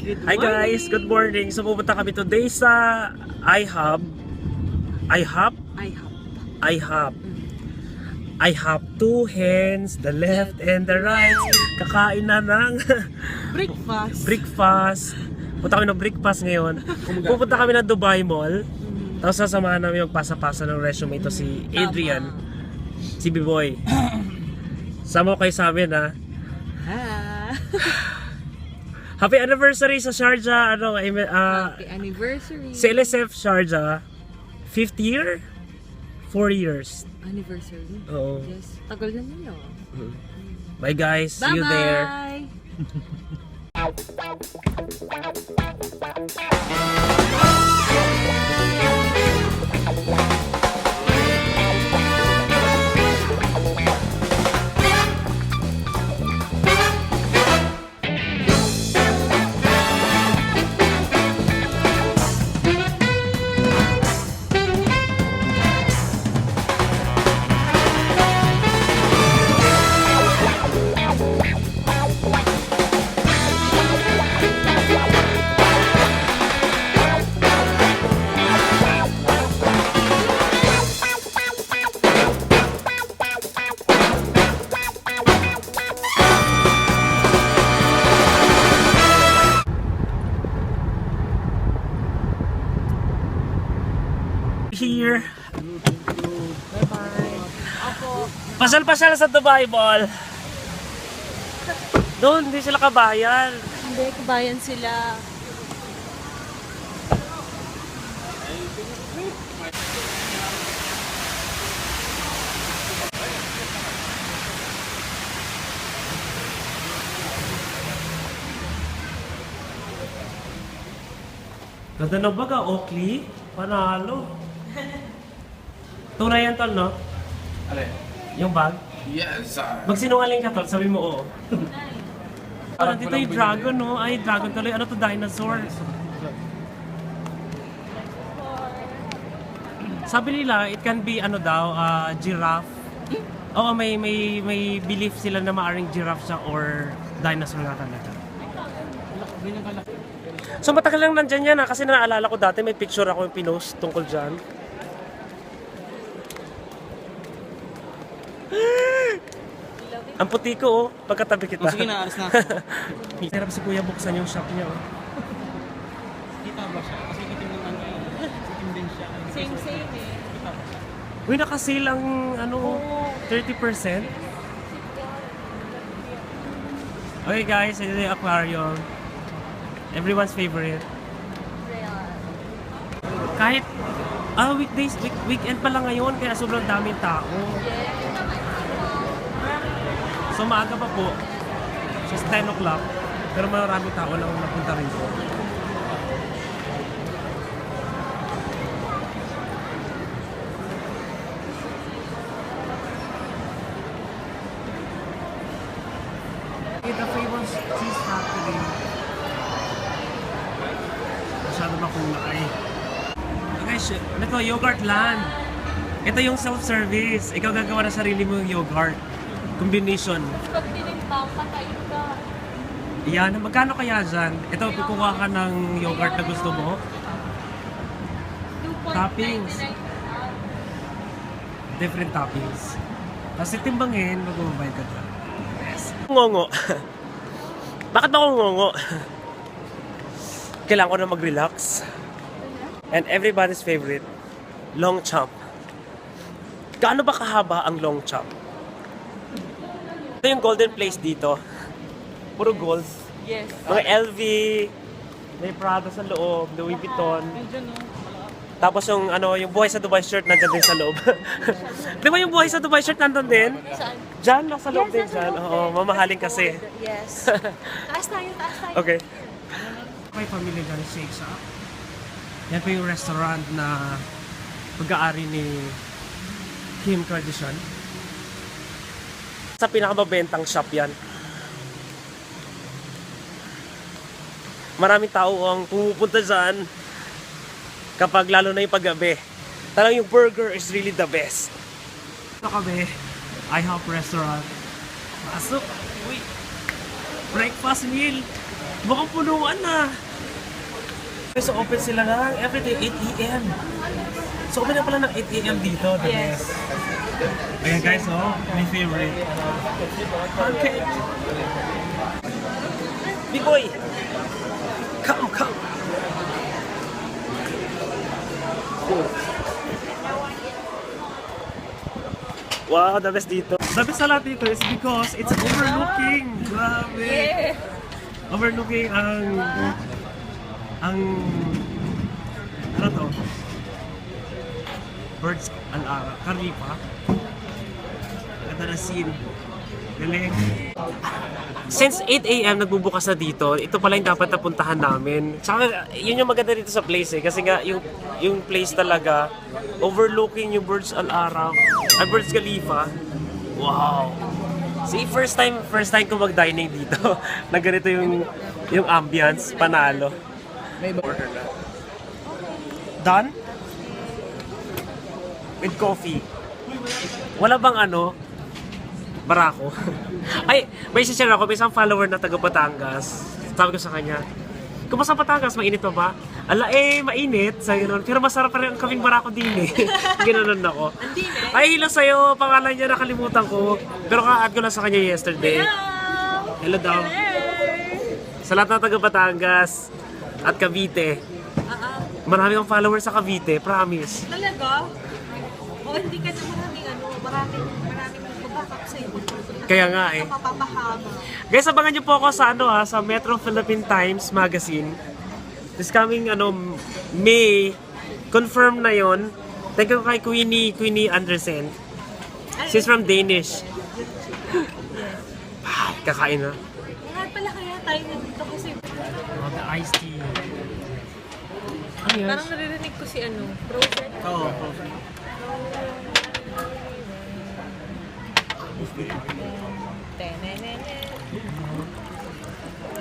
Hi guys, good morning. So pupunta kami today sa IHOP. I have two hands, the left and the right. Kakain na ng breakfast. Punta kami ng breakfast ngayon. Pupunta kami ng Dubai Mall. Tapos sasamahan namin yung pasa-pasa ng resume ito si Adrian. Si B-Boy. Sama ko kayo sa amin ha. Happy anniversary sa Sharjah. Happy anniversary. Sa LSF Sharjah. 5th year? 4 years. Anniversary? Oo. Yes. Tagal na nila. Bye guys. See you there. Here. Bye-bye. Pasal-pasal sa Dubai Mall. Doon, hindi sila kabayan. Hindi, kabayan sila. Ganda na baga, Oakley. Panalo. Tunay yan, tol, no? Alin? Yung bag? Yes, sir. Magsinungaling ka, tol. Sabi mo, oo. Parang dito yung dragon, no? Ay, dragon tuloy. Ano to, dinosaur? Sabi nila, it can be, ano daw, giraffe. Oo, may belief sila na maaring giraffe siya or dinosaur nga talaga. So matagal lang nandyan yan kasi naalala ko dati may picture ako yung pinost tungkol dyan. Ang puti ko, pagkatabi kita. Sige na, alis na. Hirap si Kuya buksan yung shop niya. Kita ba siya? Kasi itim ng ano eh. Itim din siya. Same eh. Uy, nakasil ang 30%. Okay guys, ito yung aquarium. Everyone's favorite. Kahit weekdays, weekend pa lang ngayon, kaya sobrang daming tao. So maaga pa po, just 10 o'clock, pero maraming tao lang napunta rito. The famous cheese factory. Masyado makulay. Okay, ito, yogurt land. Ito yung self-service. Ikaw gagawa na sarili mo yung yogurt. Combination. Pag tinimpang, patayin ka. Yan, magkano kaya dyan? Ito, kukuha ka ng yogurt na gusto mo. Toppings. Different toppings. Tapos itimbangin, mag-mobile ka dyan. Yes. Ngongo. Bakit ako ngongo? Kailangan ko na mag-relax. And everybody's favorite, long chop. Gaano ba kahaba ang long chop? Ito yung golden place dito. Puro gold. Yes. Mga LV, may Prada sa loob, Louis Vuitton. Tapos yung yung buhay sa Dubai shirt nandyan din sa loob. Di ba yung buhay sa Dubai shirt nandun din? Saan? Diyan, nasa loob din Yes, dyan. nasa loob Oo, din. mamahalin kasi. Yes. Taas tayo. Okay. May pamilya dyan, Shake Shack. Yan po yung restaurant na pag-aari ni Kim Kardashian. Sa pinakamabentang shop yan. Maraming tao ang pumupunta dyan kapag lalo na yung paggabi. Talagang yung burger is really the best. Ito kami, IHOP restaurant. Pasok. Uy. Breakfast meal. Mukhang punuan na. So open sila lang everyday 8 a.m. So open na pala ng 8 a.m. dito. Yes. Ayan guys, oh, my favorite. Okay. Big boy! Come, come! Wow, the best dito. The best sa lahat dito is because it's overlooking. Grabe! Overlooking ang ano to? Birds Khalifa. Ganda na scene. Galing. Since 8 a.m. nagbubukas na dito, ito pala yung dapat napuntahan namin. Tsaka yun yung maganda dito sa place eh. Kasi nga yung place talaga, overlooking yung Burj Al Arab, Burj Khalifa. Wow! See, first time ko mag-dining dito. Na ganito yung ambience, panalo. May order na. Done? With coffee. Wala bang ano? Barako. Ay, may share ako. May isang follower na taga Batangas. Sabi ko sa kanya, kumusta Batangas? Mainit pa ba? Ala mainit. Sabi gano'n. Pero masarap pa rin ang kaming barako din eh. Gano'n ako. Ay, hello sa'yo. Pangalan niya nakalimutan ko. Pero ka-add ko lang sa kanya yesterday. Hello daw. Sa lahat ng taga Batangas at Cavite. Marami akong followers sa Cavite, promise. Talaga? O hindi ka na maraming magbabakap sa'yo. Kaya nga eh. Mapapahama. Guys, abangan niyo po ako sa sa Metro Philippine Times magazine. This coming May, confirm na 'yon. Thank you kay Queenie Andersen. She's from Danish. Kakain na. Lahat pala kaya tayo nandito kasi Oh, the iced tea. Oh, yes. parang naririnig ko si Frozen. Oo.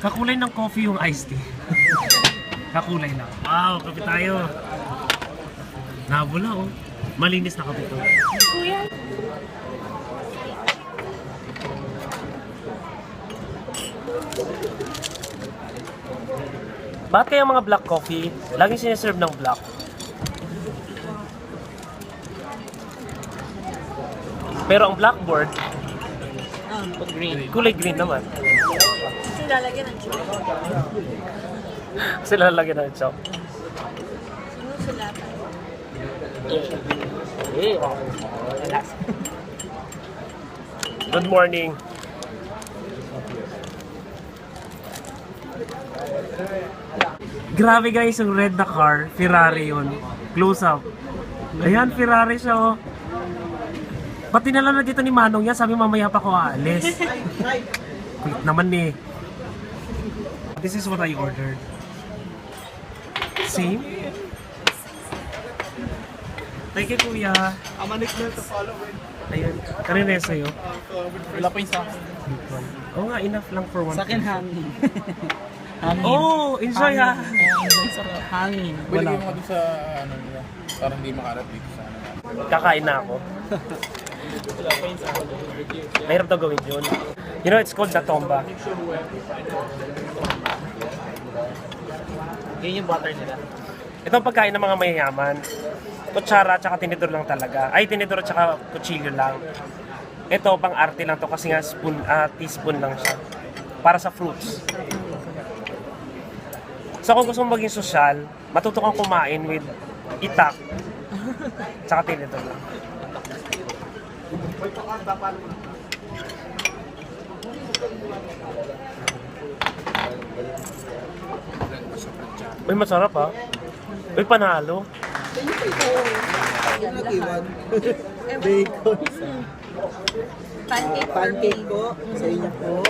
Kakulay ng coffee yung iced tea. Kakulay lang. Wow, kape tayo. Nabula oh. Malinis na kape to. Kuya. Bakit kaya mga black coffee, laging siniserve ng black? Pero ang blackboard, Green. kulay green naman. Kasi lalagyan ng chocolate. Sila lalagyan ng chop. Ano sila? Good morning. Grabe guys, yung red na car, Ferrari yun. Close up. Ayan, Ferrari siya oh. Ba't dinala na dito ni Manong yan? Sabi mamaya pa ko aalis. Kulit naman eh. This is what I ordered. Same? Thank you kuya. Amanik na to follow it. Ayun, kanina yun sa'yo. Wala pa yung sa akin. Oo nga, enough lang for one. Sa akin hangin. Hangin. Oh, enjoy ha! Enjoy sa hangin. Wala mo doon sa ano nila. Parang hindi makarat dito sa ano. Kakain na ako. Mahirap daw gawin yun. You know, it's called the tomba. Yun yung butter nila. Ito ang pagkain ng mga mayayaman. Kutsara at tinidor lang talaga. Ay, tinidor at kutsilyo lang. Ito, pang arte lang to kasi nga teaspoon lang siya. Para sa fruits. So kung gusto mong maging sosyal, matuto kang kumain with itak. Tsaka tinidor lang. Uy, masarap ha. Uy, panalo. Bacon. Pancake ko sa inyo po.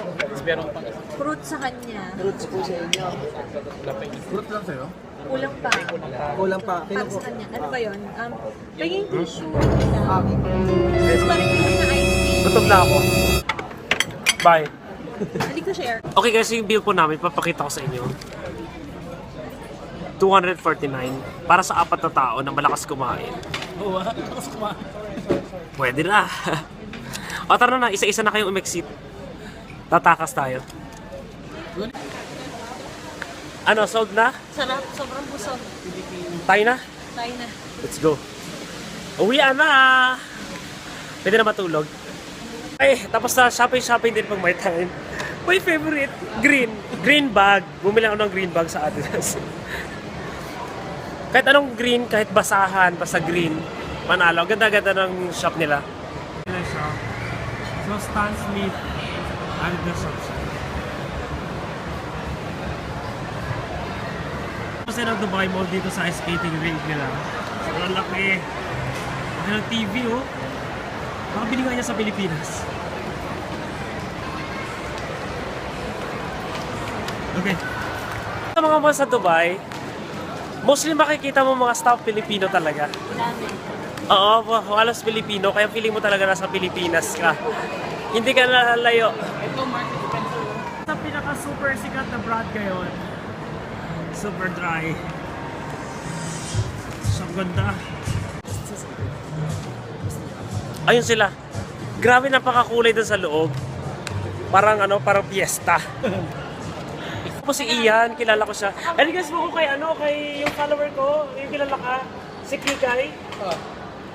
Pero pang Fruit sa kanya. Fruits po sa inyo. Fruit lang sa'yo? Kulang pa. Kulang pa. Para sa kanya. Ano ba yun? Paging tissue nila. Gusto pa rin yung na ice tea. Gutom na ako. Bye. Hindi ko share. Okay guys, yung bill po namin, papakita ko sa inyo. 249 para sa 4 na tao na malakas kumain. Oo, tapos kumain. Pwede na. O tara na, isa-isa na kayong umexit. Tatakas tayo. Ano, sold na? Sarap, sobrang busog. Tayo na? Tayo na. Let's go. Uwian na! Pwede na matulog. Ay, tapos na shopping din pag may time. My favorite, green. Green bag. Bumili ako ng green bag sa Adidas. Kahit anong green, kahit basahan, basta green, manalo. Ganda-ganda ng shop nila. So, Stan Smith, Adidas shop siya. Kasi ng Dubai Mall dito sa skating rink nila. Sobrang laki. Ano TV oh. Baka binigay niya sa Pilipinas. Okay. Sa mga mall sa Dubai, mostly makikita mo mga staff Pilipino talaga. Dami. Oo, halos Pilipino, kaya feeling mo talaga nasa Pilipinas ka. Hindi ka nalalayo. Ito, Mark Spencer. Sa pinaka-super sikat na brand ngayon, super dry. So ganda. Ayun sila. Grabe napakakulay doon sa loob. Parang parang fiesta. Tapos si Ian, kilala ko siya. Ay, guys mo ko kay kay yung follower ko, yung kilala ka, si Kikay.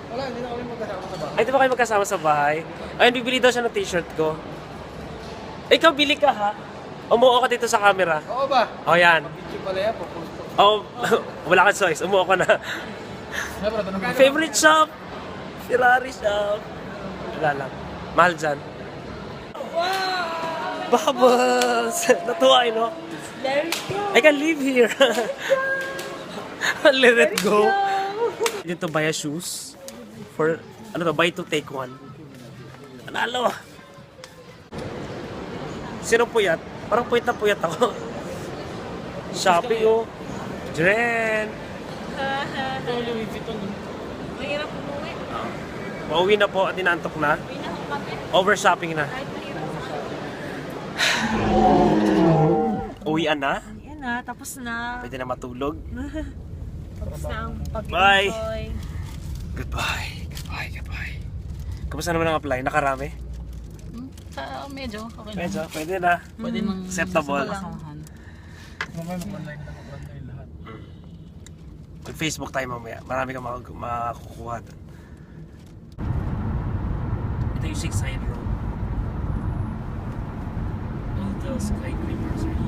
Wala, hindi na kami magkasama sa bahay. Ay, di ba kayo magkasama sa bahay? Ayun, bibili daw siya ng t-shirt ko. Ikaw, bili ka ha? Umuo ka dito sa camera. Oo ba? O, yan. Video pala yan, popost ko. Oh, wala kang choice. Umuo ka na. Favorite shop? Ferrari shop. Wala lang. Mahal dyan. Wow! Bubbles! Natuwa, no? There you go. I can live here. Let it go. You need to buy a shoes for, buy to take one. Analo! Sino puyat? Parang puyat na puyat ako. Shopee, oh. Jen! Ito, Louis Vuitton. Mahirap umuwi. Pauwi na po at inantok na. Uwi na akong kape. Over shopping na. Kahit mahirap. Uwian na. Yan na, tapos na. Pwede na matulog. Tapos na ang Bye. pag-enjoy. Goodbye. Goodbye. Goodbye. Kamusta naman ang apply? Nakarami? Medyo, okay na. Medyo. Pwede na. Pwede nang Acceptable. sasamahan. Mamaya mag-online na mag-online lahat. Mag-Facebook tayo mamaya. Marami kang makakukuha doon. Ito yung 6 side road. All those skyscrapers are